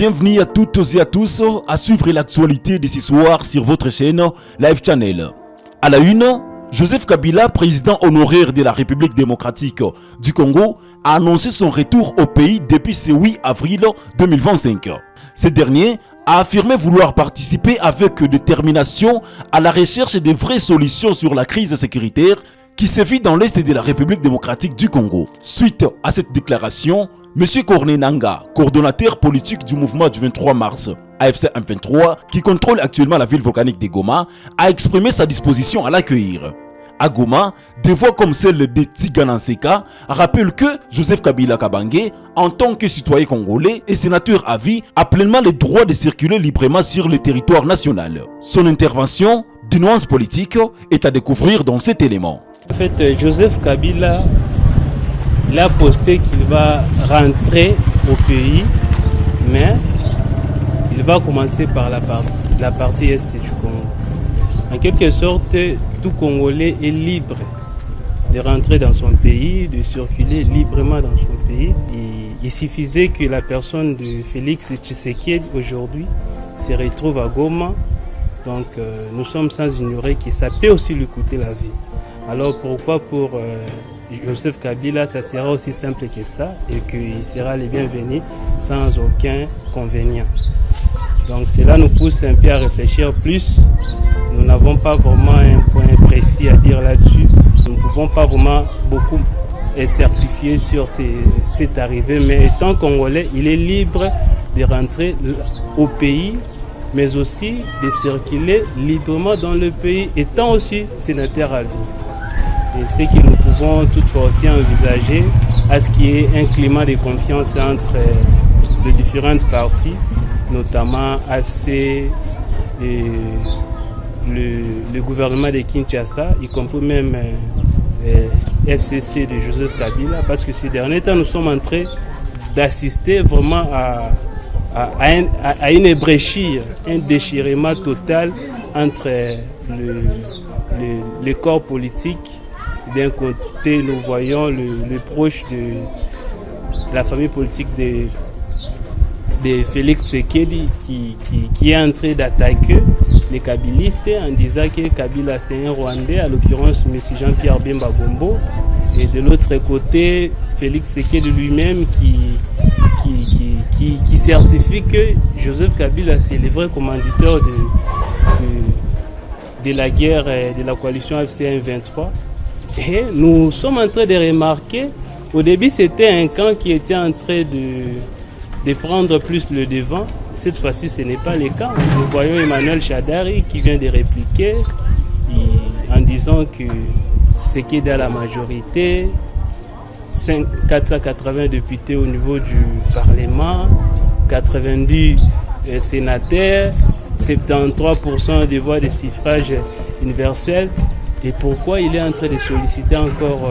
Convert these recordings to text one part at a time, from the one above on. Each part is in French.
Bienvenue à toutes et à tous à suivre l'actualité de ce soir sur votre chaîne Live Channel. À la une, Joseph Kabila, président honoraire de la République démocratique du Congo, a annoncé son retour au pays depuis ce 8 avril 2025. Ce dernier a affirmé vouloir participer avec détermination à la recherche de vraies solutions sur la crise sécuritaire qui sévit dans l'est de la République démocratique du Congo. Suite à cette déclaration, M. Corneille Nangaa, coordonnateur politique du mouvement du 23 mars, AFC M23, qui contrôle actuellement la ville volcanique de Goma, a exprimé sa disposition à l'accueillir. À Goma, des voix comme celle de Tigana Nseka rappellent que Joseph Kabila Kabange, en tant que citoyen congolais et sénateur à vie, a pleinement le droit de circuler librement sur le territoire national. Son intervention, de nuances politiques, est à découvrir dans cet élément. En fait, Joseph Kabila il a posté qu'il va rentrer au pays, mais il va commencer par la partie est du Congo. En quelque sorte, tout Congolais est libre de rentrer dans son pays, de circuler librement dans son pays. Il suffisait que la personne de Félix Tshisekedi aujourd'hui se retrouve à Goma. Donc nous sommes sans ignorer que ça peut aussi lui coûter la vie. Alors pourquoi pour Joseph Kabila, ça sera aussi simple que ça et qu'il sera les bienvenus sans aucun inconvénient. Donc cela nous pousse un peu à réfléchir plus. Nous n'avons pas vraiment un point précis à dire là-dessus. Nous ne pouvons pas vraiment beaucoup certifier sur cette arrivée, mais étant congolais, il est libre de rentrer au pays, mais aussi de circuler librement dans le pays, étant aussi sénateur à vie. Et ce que nous pouvons toutefois aussi envisager à ce qu'il y ait un climat de confiance entre les différentes parties, notamment AFC et le gouvernement de Kinshasa, y compris même FCC de Joseph Kabila, parce que ces derniers temps, nous sommes en train d'assister vraiment à une ébréchir, un déchirement total entre les corps politiques. D'un côté, nous voyons le proche de la famille politique de Félix Tshisekedi qui est en train d'attaquer les kabylistes en disant que Kabila c'est un Rwandais, à l'occurrence M. Jean-Pierre Bemba Gombo. Et de l'autre côté, Félix Tshisekedi lui-même qui certifie que Joseph Kabila c'est le vrai commanditaire de la guerre de la coalition AFC M23. Et nous sommes en train de remarquer, au début c'était un camp qui était en train de prendre plus le devant. Cette fois-ci ce n'est pas le cas. Nous voyons Emmanuel Shadari qui vient de répliquer en disant que ce qui est dans la majorité, 480 députés au niveau du Parlement, 90 sénateurs, 73% des voix de suffrage universel. Et pourquoi il est en train de solliciter encore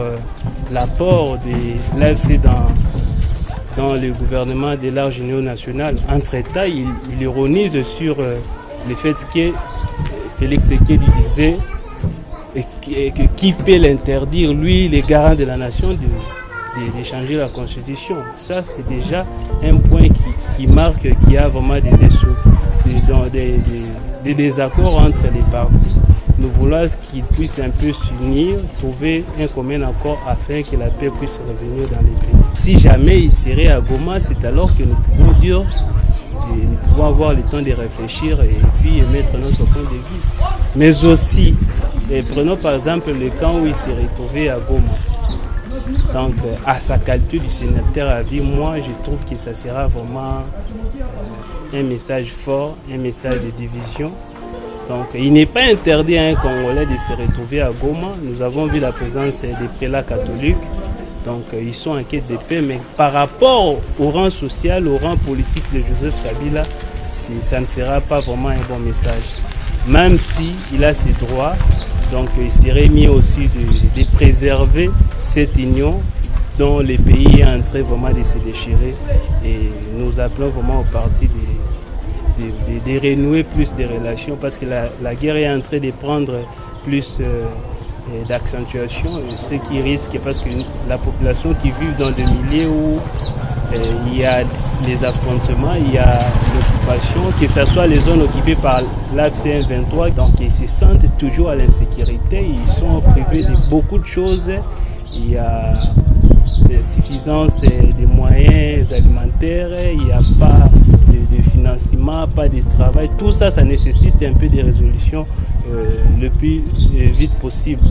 l'apport de l'AFC dans le gouvernement de l'arche union nationale. Entre-temps, il ironise sur le fait que Félix Tshisekedi disait que qui peut l'interdire, lui, les garants de la nation, de changer la constitution. Ça, c'est déjà un point qui marque qu'il y a vraiment des désaccords entre les partis. Nous voulons qu'ils puissent un peu s'unir, trouver un commun accord afin que la paix puisse revenir dans les pays. Si jamais il serait à Goma, c'est alors que nous pouvons dire, nous pouvons avoir le temps de réfléchir et puis émettre notre point de vue. Mais aussi, prenons par exemple le camp où il s'est retrouvé à Goma. Donc, à sa qualité du sénateur à vie, moi je trouve que ça sera vraiment un message fort, un message de division. Donc, il n'est pas interdit à un Congolais de se retrouver à Goma. Nous avons vu la présence des prélats catholiques. Donc, ils sont en quête de paix. Mais par rapport au rang social, au rang politique de Joseph Kabila, ça ne sera pas vraiment un bon message. Même s'il a ses droits, donc il serait mieux aussi de préserver cette union dont le pays est en train vraiment de se déchirer. Et nous appelons vraiment au parti de renouer plus des relations parce que la guerre est en train de prendre plus d'accentuation, ce qui risque parce que la population qui vit dans des milieux où il y a les affrontements, il y a préoccupations, que ce soit les zones occupées par l'AFC M23, donc ils se sentent toujours à l'insécurité, ils sont privés de beaucoup de choses. Il y a insuffisance des moyens alimentaires, il n'y a pas de financement, pas de travail. Tout ça, ça nécessite un peu de résolution le plus vite possible.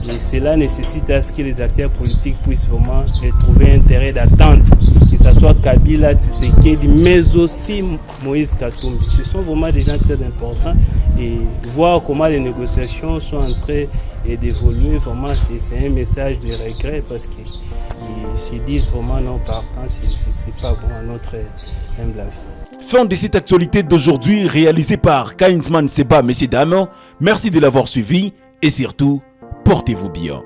Et cela nécessite à ce que les acteurs politiques puissent vraiment trouver un terrain d'attente, que ce soit Kabila, Tshisekedi, mais aussi Moïse Katumbi. Ce sont vraiment des gens très importants et voir comment les négociations sont en train d'évoluer, vraiment c'est un message de regret parce qu'ils se disent vraiment non, par contre, c'est pas vraiment notre humble avis. Fin de cette actualité d'aujourd'hui réalisée par Kainsman Seba, messieurs dames. Merci de l'avoir suivi et surtout, portez-vous bien.